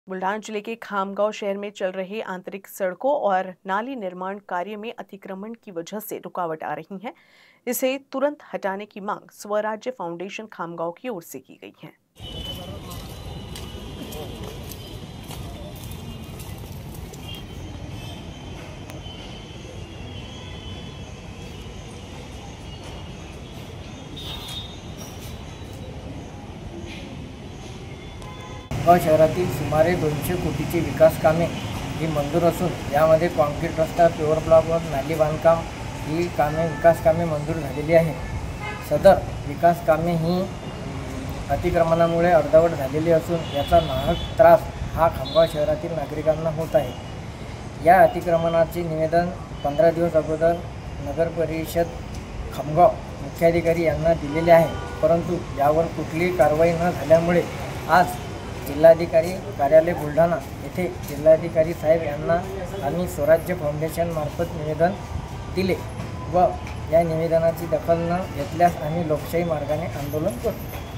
बुल्ढाना जिले के खामगांव शहर में चल रहे आंतरिक सड़कों और नाली निर्माण कार्य में अतिक्रमण की वजह से रुकावट आ रही है। इसे तुरंत हटाने की मांग स्वराज्य फाउंडेशन खामगांव की ओर से की गई है। खामगाव शहरातील सुमारे 200 कोटीची विकास कामे ही मंजूर असून यामध्ये कॉन्क्रीट रस्ता, पेवर ब्लॉक व नाली बांधकाम ही विकास कामे मंजूर झालेली आहेत। सदर विकास कामे ही अतिक्रमणामुळे अर्धवट झालेली असून याचा नाहक त्रास हा खामगाव शहरातील नागरिकांना होत आहे। या अतिक्रमणाचे निवेदन 15 दिवस अगोदर नगर परिषद खामगाव मुख्याधिकारी यांना दिलेले आहे, परंतु यावर कुठलीही कारवाई न झाल्यामुळे आज जिल्हाधिकारी कार्यालय बुलढाणा येथे जिल्हाधिकारी साहेब यांना आम्ही स्वराज्य फाउंडेशन मार्फत निवेदन दिले व या निवेदनाची दखल न घेतल्यास आम्ही लोकशाही मार्गाने आंदोलन करू।